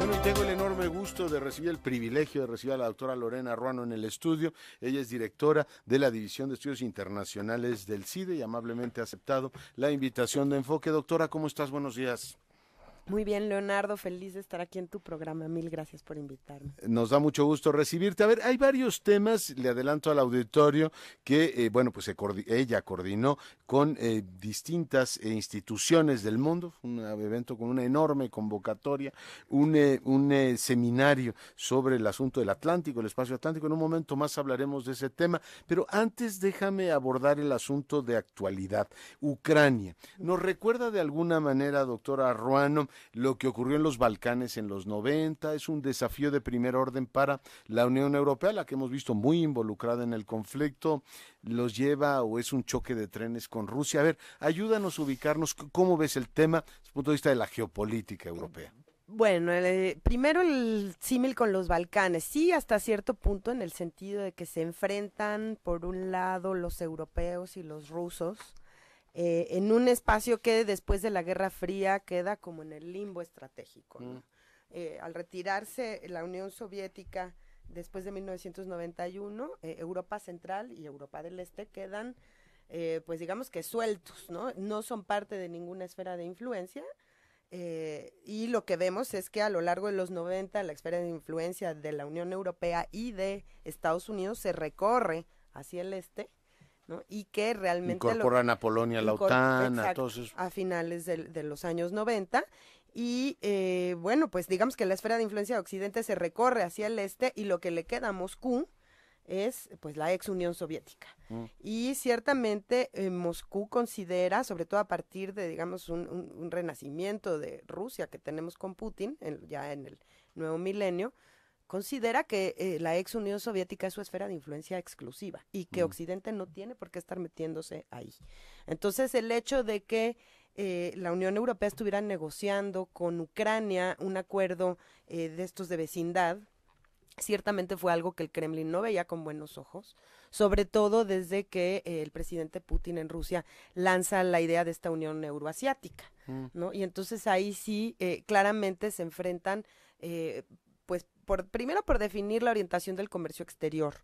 Bueno, y tengo el enorme gusto de recibir el privilegio de recibir a la doctora Lorena Ruano en el estudio. Ella es directora de la División de Estudios Internacionales del CIDE y amablemente ha aceptado la invitación de Enfoque. Doctora, ¿cómo estás? Buenos días. Muy bien, Leonardo, feliz de estar aquí en tu programa. Mil gracias por invitarme. Nos da mucho gusto recibirte. A ver, hay varios temas, le adelanto al auditorio, que, pues ella coordinó con distintas instituciones del mundo, un evento con una enorme convocatoria, un seminario sobre el asunto del Atlántico, el espacio Atlántico. En un momento más hablaremos de ese tema, pero antes déjame abordar el asunto de actualidad. Ucrania. ¿Nos recuerda de alguna manera, doctora Ruano, lo que ocurrió en los Balcanes en los 90? Es un desafío de primer orden para la Unión Europea, la que hemos visto muy involucrada en el conflicto. ¿Los lleva o es un choque de trenes con Rusia? A ver, ayúdanos a ubicarnos. ¿Cómo ves el tema desde el punto de vista de la geopolítica europea? Bueno, primero el símil con los Balcanes, sí, hasta cierto punto, en el sentido de que se enfrentan, por un lado, los europeos y los rusos, en un espacio que después de la Guerra Fría queda como en el limbo estratégico, ¿no? Al retirarse la Unión Soviética después de 1991, Europa Central y Europa del Este quedan, pues digamos que sueltos, ¿no? No son parte de ninguna esfera de influencia, y lo que vemos es que a lo largo de los 90 la esfera de influencia de la Unión Europea y de Estados Unidos se recorre hacia el este, ¿no? Y que realmente incorporan a Polonia a la OTAN, exacto, a todos esos. a finales de los años 90, y bueno, pues digamos que la esfera de influencia de Occidente se recorre hacia el este y lo que le queda a Moscú es pues la ex Unión Soviética. Y ciertamente Moscú considera, sobre todo a partir de digamos un renacimiento de Rusia que tenemos con Putin, ya en el nuevo milenio, considera que la ex Unión Soviética es su esfera de influencia exclusiva y que Occidente no tiene por qué estar metiéndose ahí. Entonces el hecho de que la Unión Europea estuviera negociando con Ucrania un acuerdo de estos de vecindad, ciertamente fue algo que el Kremlin no veía con buenos ojos, sobre todo desde que el presidente Putin en Rusia lanza la idea de esta Unión Euroasiática, ¿no? Y entonces ahí sí claramente se enfrentan, pues primero por definir la orientación del comercio exterior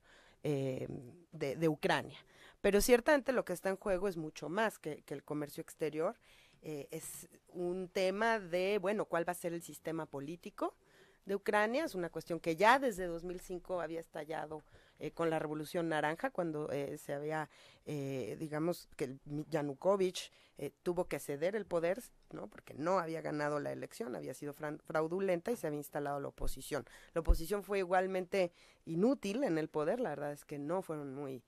de Ucrania, pero ciertamente lo que está en juego es mucho más que el comercio exterior. Es un tema de, bueno, ¿cuál va a ser el sistema político de Ucrania? Es una cuestión que ya desde 2005 había estallado con la Revolución Naranja, cuando se había, digamos, que Yanukovych tuvo que ceder el poder, ¿no? Porque no había ganado la elección, había sido fraudulenta y se había instalado la oposición. La oposición fue igualmente inútil en el poder, la verdad es que no fueron muy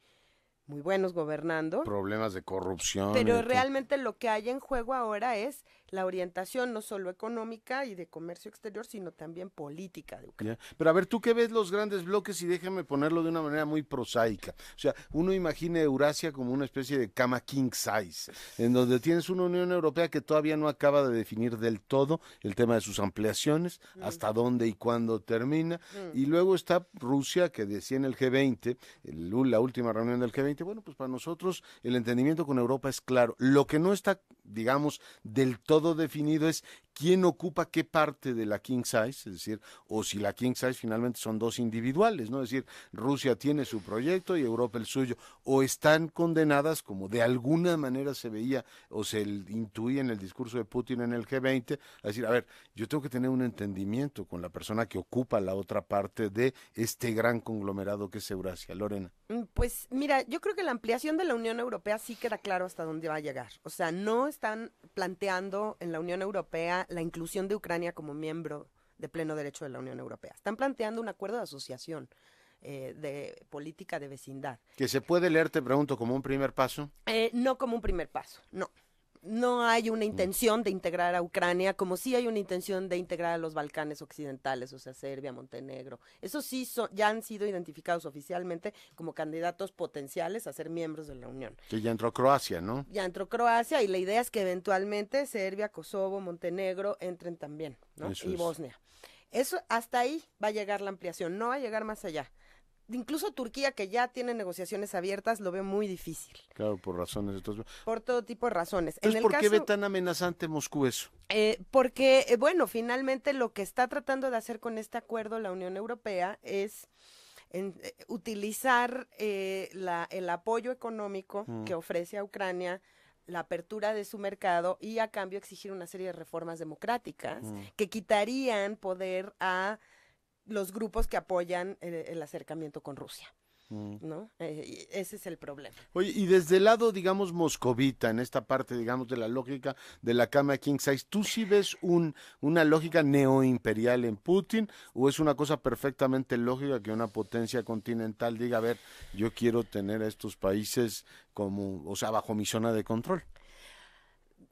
buenos gobernando. Problemas de corrupción. Pero realmente lo que hay en juego ahora es la orientación no solo económica y de comercio exterior, sino también política de Ucrania. Pero a ver, tú que ves los grandes bloques, y déjame ponerlo de una manera muy prosaica. O sea, uno imagina Eurasia como una especie de cama king size, en donde tienes una Unión Europea que todavía no acaba de definir del todo el tema de sus ampliaciones, hasta dónde y cuándo termina, y luego está Rusia, que decía en el G20, la última reunión del G20, bueno, pues para nosotros el entendimiento con Europa es claro. Lo que no está, digamos, del todo definido es quién ocupa qué parte de la king size, es decir, o si la king size finalmente son dos individuales, ¿no? Es decir, Rusia tiene su proyecto y Europa el suyo, o están condenadas, como de alguna manera se veía o se intuía en el discurso de Putin en el G20, a decir, a ver, yo tengo que tener un entendimiento con la persona que ocupa la otra parte de este gran conglomerado que es Eurasia. Lorena. Pues mira, yo creo que la ampliación de la Unión Europea sí queda claro hasta dónde va a llegar. O sea, no están planteando en la Unión Europea la inclusión de Ucrania como miembro de pleno derecho de la Unión Europea. Están planteando un acuerdo de asociación, de política de vecindad. ¿Que se puede leer, te pregunto, como un primer paso? No como un primer paso, no. No hay una intención de integrar a Ucrania, como sí hay una intención de integrar a los Balcanes occidentales, o sea, Serbia, Montenegro. Esos sí ya han sido identificados oficialmente como candidatos potenciales a ser miembros de la Unión. Que ya entró Croacia, ¿no? Ya entró Croacia y la idea es que eventualmente Serbia, Kosovo, Montenegro entren también, ¿no? Y Bosnia. Eso, hasta ahí va a llegar la ampliación, no va a llegar más allá. incluso Turquía, que ya tiene negociaciones abiertas, lo ve muy difícil. Claro, por razones. Entonces, por todo tipo de razones. Entonces, ¿por qué ve tan amenazante Moscú eso? Porque, bueno, finalmente lo que está tratando de hacer con este acuerdo la Unión Europea es utilizar el apoyo económico que ofrece a Ucrania, la apertura de su mercado y a cambio exigir una serie de reformas democráticas que quitarían poder a los grupos que apoyan el acercamiento con Rusia. ¿No? Ese es el problema. Oye, y desde el lado, digamos, moscovita, en esta parte, digamos, de la lógica de la cama king size, ¿tú sí ves una lógica neoimperial en Putin o es una cosa perfectamente lógica que una potencia continental diga, a ver, yo quiero tener a estos países como, o sea, bajo mi zona de control?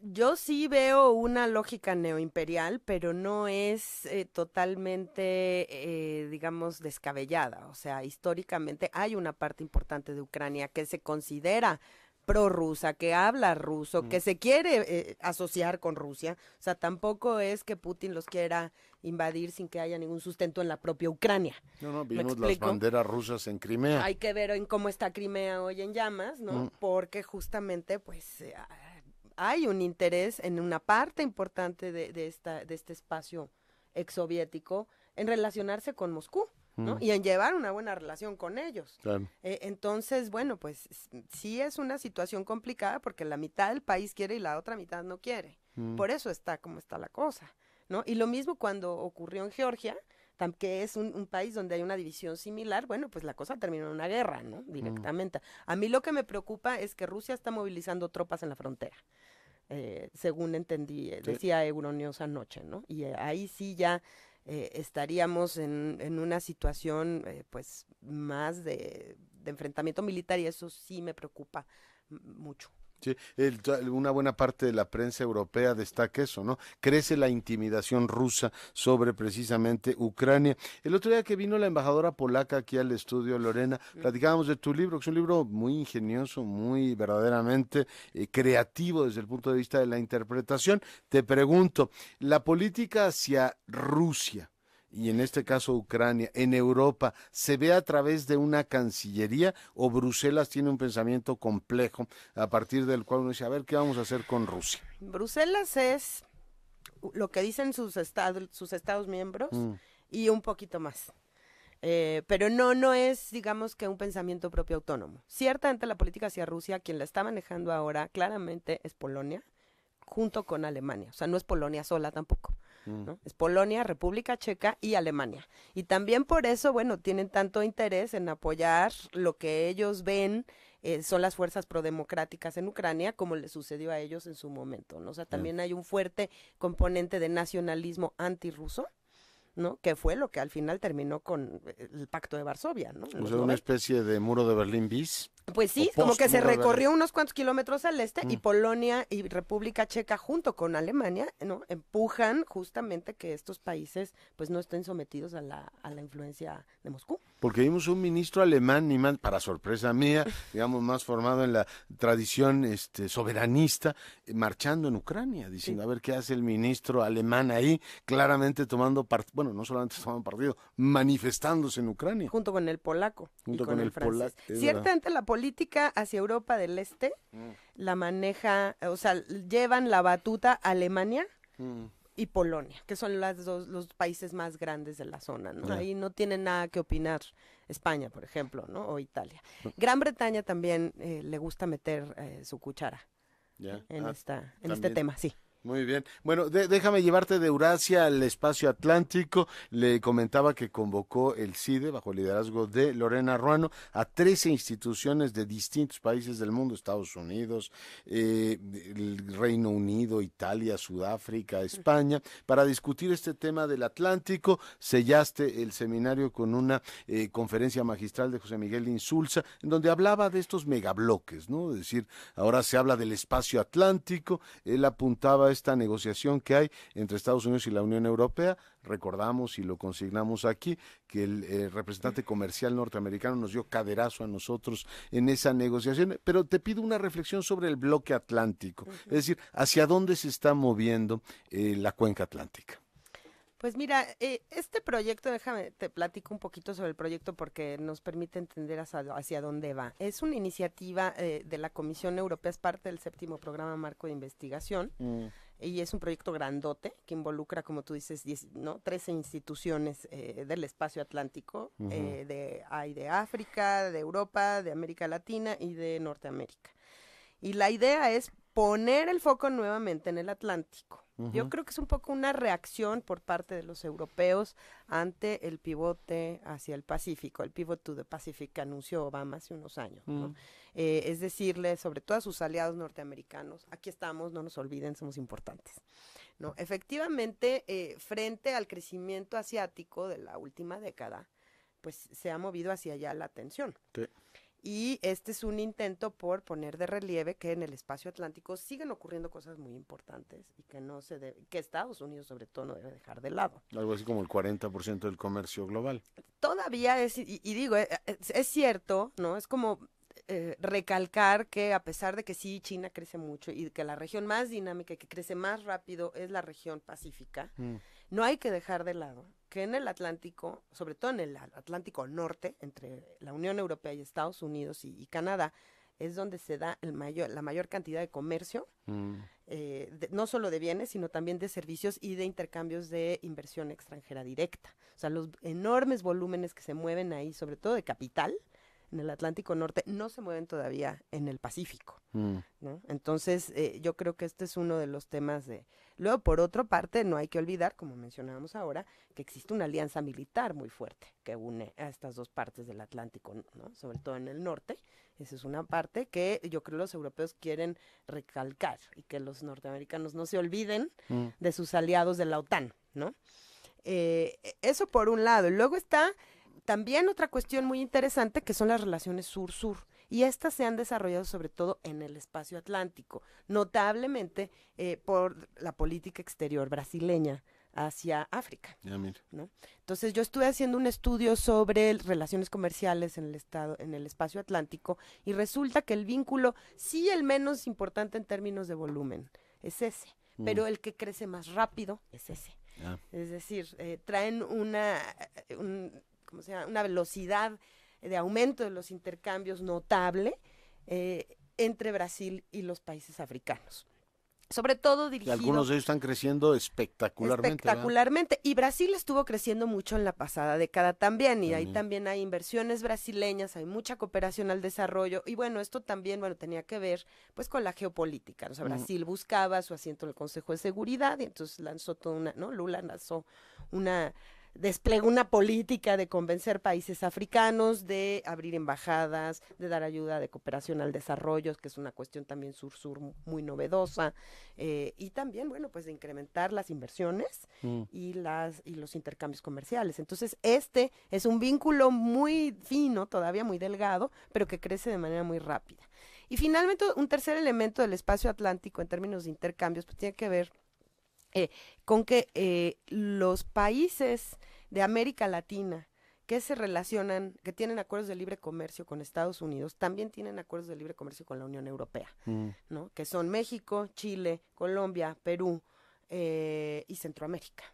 Yo sí veo una lógica neoimperial, pero no es totalmente, digamos, descabellada. O sea, históricamente hay una parte importante de Ucrania que se considera prorrusa, que habla ruso, que se quiere asociar con Rusia. O sea, tampoco es que Putin los quiera invadir sin que haya ningún sustento en la propia Ucrania. No, vimos las banderas rusas en Crimea. Hay que ver en cómo está Crimea hoy en llamas, ¿no? Porque justamente, pues... hay un interés en una parte importante de este espacio exsoviético en relacionarse con Moscú, ¿no? Y en llevar una buena relación con ellos. Claro. Entonces, bueno, pues sí es una situación complicada porque la mitad del país quiere y la otra mitad no quiere. Por eso está como está la cosa, ¿no? Y lo mismo cuando ocurrió en Georgia, que es un país donde hay una división similar, bueno, pues la cosa terminó en una guerra, ¿no? Directamente. A mí lo que me preocupa es que Rusia está movilizando tropas en la frontera. Según entendí, decía Euronews anoche, ¿no? Y ahí sí ya estaríamos en una situación, pues, más de enfrentamiento militar y eso sí me preocupa mucho. Sí, una buena parte de la prensa europea destaca eso, ¿no? Crece la intimidación rusa sobre precisamente Ucrania. El otro día que vino la embajadora polaca aquí al estudio, Lorena, platicábamos de tu libro, que es un libro muy ingenioso, muy verdaderamente creativo desde el punto de vista de la interpretación. Te pregunto, la política hacia Rusia, y en este caso Ucrania, en Europa, ¿se ve a través de una cancillería o Bruselas tiene un pensamiento complejo a partir del cual uno dice, a ver, ¿qué vamos a hacer con Rusia? Bruselas es lo que dicen sus estados miembros y un poquito más. Pero no es, digamos, que un pensamiento propio autónomo. Ciertamente la política hacia Rusia, quien la está manejando ahora, claramente es Polonia, junto con Alemania. O sea, no es Polonia sola tampoco. ¿No? Es Polonia, República Checa y Alemania. Y también por eso, bueno, tienen tanto interés en apoyar lo que ellos ven son las fuerzas prodemocráticas en Ucrania, como le sucedió a ellos en su momento, ¿no? O sea, también hay un fuerte componente de nacionalismo antirruso, ¿no? Que fue lo que al final terminó con el Pacto de Varsovia, ¿no? O sea, una especie de muro de Berlín bis. Pues sí, como que se recorrió unos cuantos kilómetros al este y Polonia y República Checa junto con Alemania, ¿no? Empujan justamente que estos países pues no estén sometidos a la influencia de Moscú. Porque vimos un ministro alemán, ni más, para sorpresa mía, digamos, más formado en la tradición soberanista, marchando en Ucrania, diciendo, a ver qué hace el ministro alemán ahí, claramente tomando partido, bueno, no solamente tomando partido, manifestándose en Ucrania. Junto con el polaco junto y con el francés. polaco. Ciertamente la política hacia Europa del Este la maneja, o sea, llevan la batuta Alemania y Polonia, que son los países más grandes de la zona, ¿no? Ahí no tienen nada que opinar España, por ejemplo, ¿no? O Italia. Gran Bretaña también le gusta meter su cuchara en este tema, sí. Muy bien. Bueno, déjame llevarte de Eurasia al espacio atlántico. Le comentaba que convocó el CIDE, bajo el liderazgo de Lorena Ruano, a 13 instituciones de distintos países del mundo, Estados Unidos, el Reino Unido, Italia, Sudáfrica, España, para discutir este tema del Atlántico. Sellaste el seminario con una conferencia magistral de José Miguel Insulza, en donde hablaba de estos megabloques, ¿no? Es decir, ahora se habla del espacio atlántico. Él apuntaba esta negociación que hay entre Estados Unidos y la Unión Europea. Recordamos y lo consignamos aquí que el representante comercial norteamericano nos dio caderazo a nosotros en esa negociación, pero te pido una reflexión sobre el bloque atlántico, es decir, hacia dónde se está moviendo la cuenca atlántica. Pues mira, este proyecto, déjame, te platico un poquito sobre el proyecto porque nos permite entender hacia dónde va. Es una iniciativa de la Comisión Europea, es parte del 7º Programa Marco de Investigación, y es un proyecto grandote que involucra, como tú dices, 13 instituciones del espacio atlántico, hay de África, de Europa, de América Latina y de Norteamérica. Y la idea es poner el foco nuevamente en el Atlántico. Yo creo que es un poco una reacción por parte de los europeos ante el pivote hacia el Pacífico, el pivot to the Pacific que anunció Obama hace unos años, ¿no? Es decirle, sobre todo a sus aliados norteamericanos, aquí estamos, no nos olviden, somos importantes, ¿no? Efectivamente, frente al crecimiento asiático de la última década, pues se ha movido hacia allá la atención. Sí. Y este es un intento por poner de relieve que en el espacio atlántico siguen ocurriendo cosas muy importantes y que que Estados Unidos sobre todo no debe dejar de lado. Algo así como el 40% del comercio global. Todavía es, y digo, es cierto, ¿no? Es como recalcar que a pesar de que sí, China crece mucho y que la región más dinámica y que crece más rápido es la región pacífica, no hay que dejar de lado que en el Atlántico, sobre todo en el Atlántico Norte, entre la Unión Europea y Estados Unidos y Canadá, es donde se da la mayor cantidad de comercio, no solo de bienes, sino también de servicios y de intercambios de inversión extranjera directa. O sea, los enormes volúmenes que se mueven ahí, sobre todo de capital, en el Atlántico Norte, no se mueven todavía en el Pacífico, ¿no? Entonces, yo creo que este es uno de los temas de... Luego, por otra parte, no hay que olvidar, como mencionábamos ahora, que existe una alianza militar muy fuerte que une a estas dos partes del Atlántico, ¿no? Sobre todo en el norte. Esa es una parte que yo creo los europeos quieren recalcar y que los norteamericanos no se olviden de sus aliados de la OTAN, ¿no? Eso por un lado. Luego está... También otra cuestión muy interesante que son las relaciones sur-sur, y estas se han desarrollado sobre todo en el espacio atlántico, notablemente por la política exterior brasileña hacia África, ¿no? Entonces yo estuve haciendo un estudio sobre relaciones comerciales en el espacio atlántico, y resulta que el vínculo, sí, el menos importante en términos de volumen, es ese, pero el que crece más rápido es ese. Es decir, traen una velocidad de aumento de los intercambios notable entre Brasil y los países africanos. Sobre todo dirigido... Y algunos de ellos están creciendo espectacularmente. Espectacularmente. ¿Verdad? Y Brasil estuvo creciendo mucho en la pasada década también. Y ahí también hay inversiones brasileñas, hay mucha cooperación al desarrollo. Y bueno, esto también, tenía que ver pues con la geopolítica. O sea, Brasil buscaba su asiento en el Consejo de Seguridad y entonces lanzó Lula lanzó desplegó una política de convencer países africanos, de abrir embajadas, de dar ayuda de cooperación al desarrollo, que es una cuestión también sur-sur muy novedosa, y también, pues de incrementar las inversiones y los intercambios comerciales. Entonces, este es un vínculo muy fino, todavía muy delgado, pero que crece de manera muy rápida. Y finalmente, un tercer elemento del espacio atlántico en términos de intercambios, pues tiene que ver con que los países de América Latina que se relacionan, que tienen acuerdos de libre comercio con Estados Unidos, también tienen acuerdos de libre comercio con la Unión Europea, ¿no? Que son México, Chile, Colombia, Perú y Centroamérica,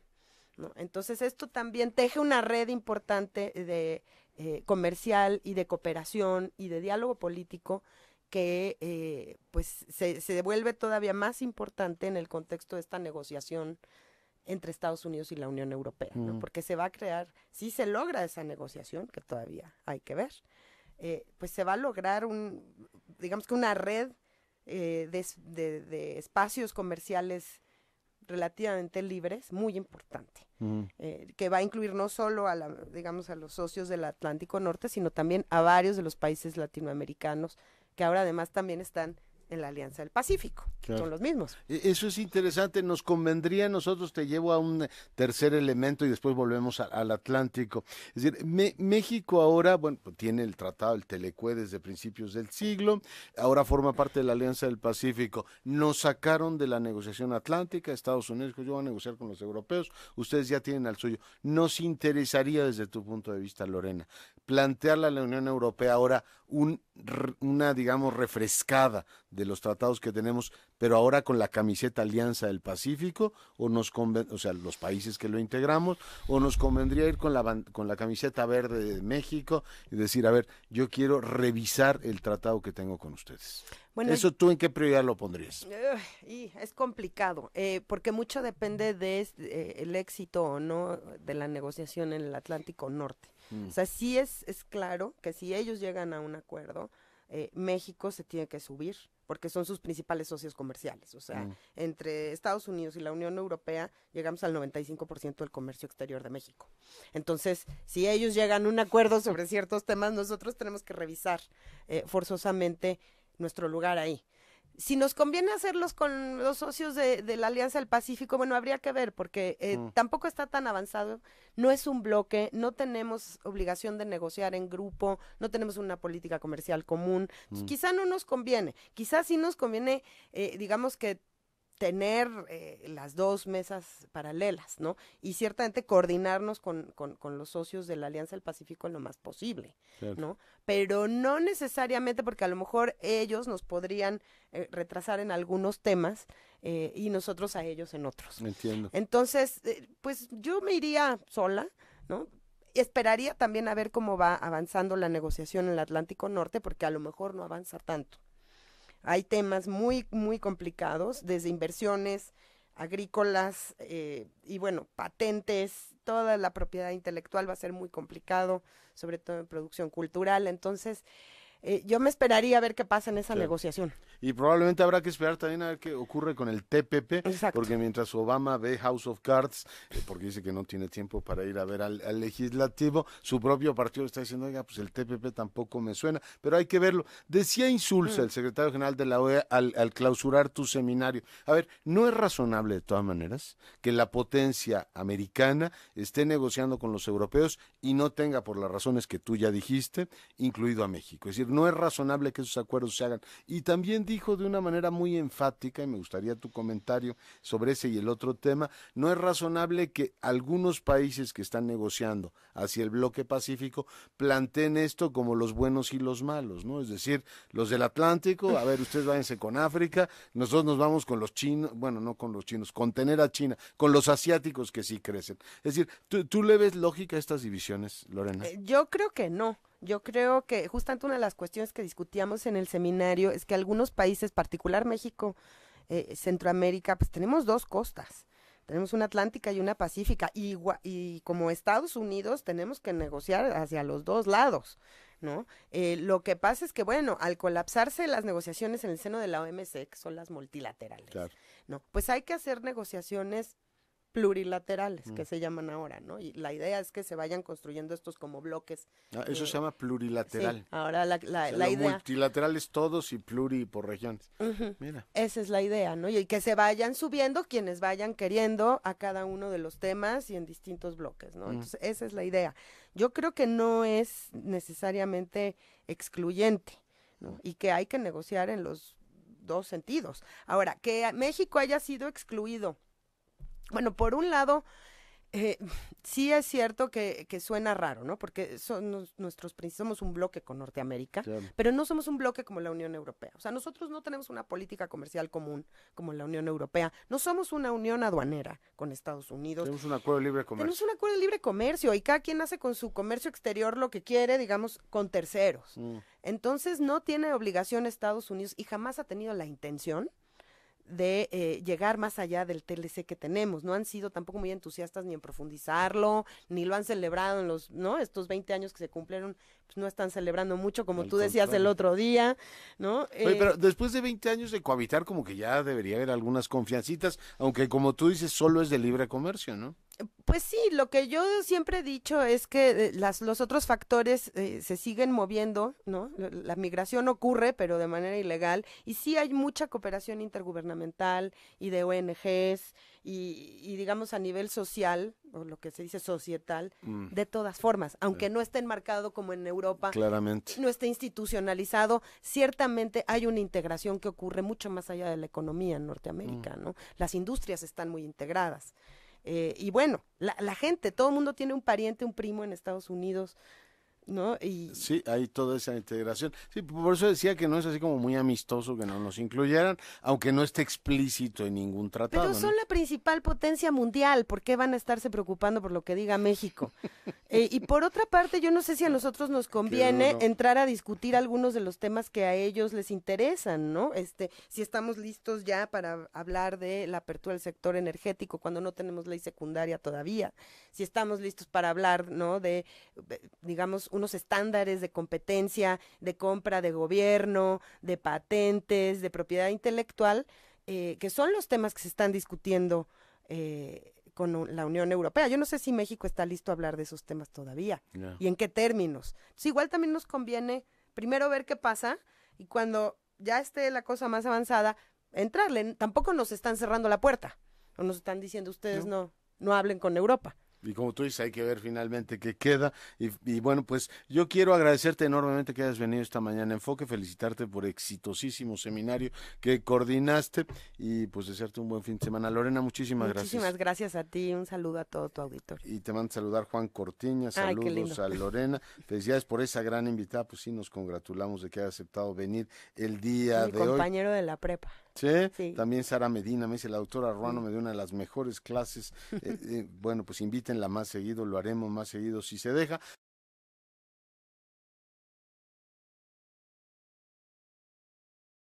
¿no? Entonces esto también teje una red importante de comercial y de cooperación y de diálogo político que pues se vuelve todavía más importante en el contexto de esta negociación entre Estados Unidos y la Unión Europea, ¿no? Porque se va a crear, si se logra esa negociación, que todavía hay que ver, pues se va a lograr digamos que una red de espacios comerciales relativamente libres, muy importante, que va a incluir no solo a los socios del Atlántico Norte, sino también a varios de los países latinoamericanos que ahora además también están en la Alianza del Pacífico, son los mismos. Eso es interesante, nos convendría, nosotros te llevo a un tercer elemento y después volvemos al Atlántico. Es decir, México ahora, pues tiene el tratado, el Telecue desde principios del siglo, ahora forma parte de la Alianza del Pacífico. Nos sacaron de la negociación atlántica, Estados Unidos, yo voy a negociar con los europeos, ustedes ya tienen al suyo. Nos interesaría desde tu punto de vista, Lorena, plantearle a la Unión Europea ahora una, digamos, refrescada de los tratados que tenemos, pero ahora con la camiseta Alianza del Pacífico, o sea, los países que lo integramos, o nos convendría ir con la camiseta verde de México y decir, a ver, yo quiero revisar el tratado que tengo con ustedes? Bueno, ¿eso tú en qué prioridad lo pondrías? Y es complicado, porque mucho depende de el éxito o no de la negociación en el Atlántico Norte. O sea, sí es claro que si ellos llegan a un acuerdo, México se tiene que subir, porque son sus principales socios comerciales. O sea, entre Estados Unidos y la Unión Europea llegamos al 95% del comercio exterior de México. Entonces, si ellos llegan a un acuerdo sobre ciertos temas, nosotros tenemos que revisar forzosamente nuestro lugar ahí. Si nos conviene hacerlos con los socios de la Alianza del Pacífico, bueno, habría que ver, porque tampoco está tan avanzado, no es un bloque, no tenemos obligación de negociar en grupo, no tenemos una política comercial común, entonces, quizá no nos conviene, quizás sí nos conviene, digamos que tener las dos mesas paralelas, ¿no? Y ciertamente coordinarnos con los socios de la Alianza del Pacífico en lo más posible, claro, ¿no? Pero no necesariamente, porque a lo mejor ellos nos podrían retrasar en algunos temas y nosotros a ellos en otros. Entiendo. Entonces, pues yo me iría sola, ¿no? Esperaría también a ver cómo va avanzando la negociación en el Atlántico Norte, porque a lo mejor no avanza tanto. Hay temas muy, muy complicados, desde inversiones agrícolas y bueno, patentes, toda la propiedad intelectual va a ser muy complicado, sobre todo en producción cultural. Entonces, yo me esperaría a ver qué pasa en esa negociación. Y probablemente habrá que esperar también a ver qué ocurre con el TPP, exacto, porque mientras Obama ve House of Cards, porque dice que no tiene tiempo para ir a ver al legislativo, su propio partido está diciendo, oiga, pues el TPP tampoco me suena, pero hay que verlo. Decía Insulza, el secretario general de la OEA, al clausurar tu seminario, a ver, ¿no es razonable de todas maneras que la potencia americana esté negociando con los europeos y no tenga, por las razones que tú ya dijiste, incluido a México? Es decir, no es razonable que esos acuerdos se hagan. Y también dijo de una manera muy enfática, y me gustaría tu comentario sobre ese y el otro tema, no es razonable que algunos países que están negociando hacia el bloque pacífico planteen esto como los buenos y los malos, ¿no? Es decir, los del Atlántico, a ver, ustedes váyanse con África, nosotros nos vamos con los chinos, bueno, no con los chinos, con tener a China, con los asiáticos que sí crecen. Es decir, ¿tú le ves lógica a estas divisiones, Lorena? Yo creo que no. Yo creo que justamente una de las cuestiones que discutíamos en el seminario es que algunos países, particular México, Centroamérica, pues tenemos dos costas. Tenemos una atlántica y una pacífica. Y como Estados Unidos tenemos que negociar hacia los dos lados, ¿no? Lo que pasa es que, bueno, al colapsarse las negociaciones en el seno de la OMC, que son las multilaterales, claro, ¿no? Pues hay que hacer negociaciones plurilaterales, que se llaman ahora, ¿no? Y la idea es que se vayan construyendo estos como bloques. Eso se llama plurilateral. Sí, ahora la idea. Multilaterales todos y pluri por regiones. Mira. Esa es la idea, ¿no? Y que se vayan subiendo quienes vayan queriendo a cada uno de los temas y en distintos bloques, ¿no? Entonces, esa es la idea. Yo creo que no es necesariamente excluyente, ¿no? Y que hay que negociar en los dos sentidos. Ahora, que México haya sido excluido. Bueno, por un lado, sí es cierto que suena raro, ¿no? Porque somos un bloque con Norteamérica, claro, pero no somos un bloque como la Unión Europea. O sea, nosotros no tenemos una política comercial común como la Unión Europea. No somos una unión aduanera con Estados Unidos. Tenemos un acuerdo de libre comercio. Tenemos un acuerdo de libre comercio y cada quien hace con su comercio exterior lo que quiere, digamos, con terceros. Entonces, no tiene obligación Estados Unidos y jamás ha tenido la intención de llegar más allá del TLC que tenemos. No han sido tampoco muy entusiastas ni en profundizarlo, ni lo han celebrado en ¿no? Estos 20 años que se cumplieron, pues no están celebrando mucho, como tú decías el otro día, ¿no? Oye, pero después de 20 años de cohabitar, como que ya debería haber algunas confiancitas, aunque como tú dices, solo es de libre comercio, ¿no? Pues sí, lo que yo siempre he dicho es que los otros factores se siguen moviendo, ¿no? La migración ocurre, pero de manera ilegal, y sí hay mucha cooperación intergubernamental y de ONGs y digamos a nivel social, o lo que se dice societal, de todas formas, aunque no esté enmarcado como en Europa, claramente, no esté institucionalizado, ciertamente hay una integración que ocurre mucho más allá de la economía en Norteamérica, ¿no? Las industrias están muy integradas. Y bueno, la gente, todo el mundo tiene un pariente, un primo en Estados Unidos, ¿no? Y sí, hay toda esa integración. Sí, por eso decía que no es así como muy amistoso que no nos incluyeran, aunque no esté explícito en ningún tratado. pero son ¿no? la principal potencia mundial, ¿por qué van a estarse preocupando por lo que diga México? Y por otra parte, yo no sé si a nosotros nos Qué conviene duro. entrar a discutir algunos de los temas que a ellos les interesan, ¿no? Si estamos listos ya para hablar de la apertura del sector energético cuando no tenemos ley secundaria todavía, si estamos listos para hablar, ¿no? Digamos, unos estándares de competencia, de compra de gobierno, de patentes, de propiedad intelectual, que son los temas que se están discutiendo con la Unión Europea. Yo no sé si México está listo a hablar de esos temas todavía Ya. y en qué términos. Entonces, igual también nos conviene primero ver qué pasa y cuando ya esté la cosa más avanzada, entrarle. Tampoco nos están cerrando la puerta o nos están diciendo ustedes no hablen con Europa. Y como tú dices, hay que ver finalmente qué queda. Y bueno, pues yo quiero agradecerte enormemente que hayas venido esta mañana a Enfoque, felicitarte por exitosísimo seminario que coordinaste y pues desearte un buen fin de semana. Lorena, muchísimas Muchísimas gracias. gracias a ti, un saludo a todo tu auditorio. Y te mando a saludar Juan Cortiña, Ay, qué saludos lindo. a Lorena. Felicidades por esa gran invitada, pues sí, nos congratulamos de que haya aceptado venir el día Mi de hoy. compañero de la prepa. Sí, Sí. también Sara Medina me dice, la doctora Ruano me dio una de las mejores clases. Bueno, pues invítenla más seguido, lo haremos más seguido si se deja.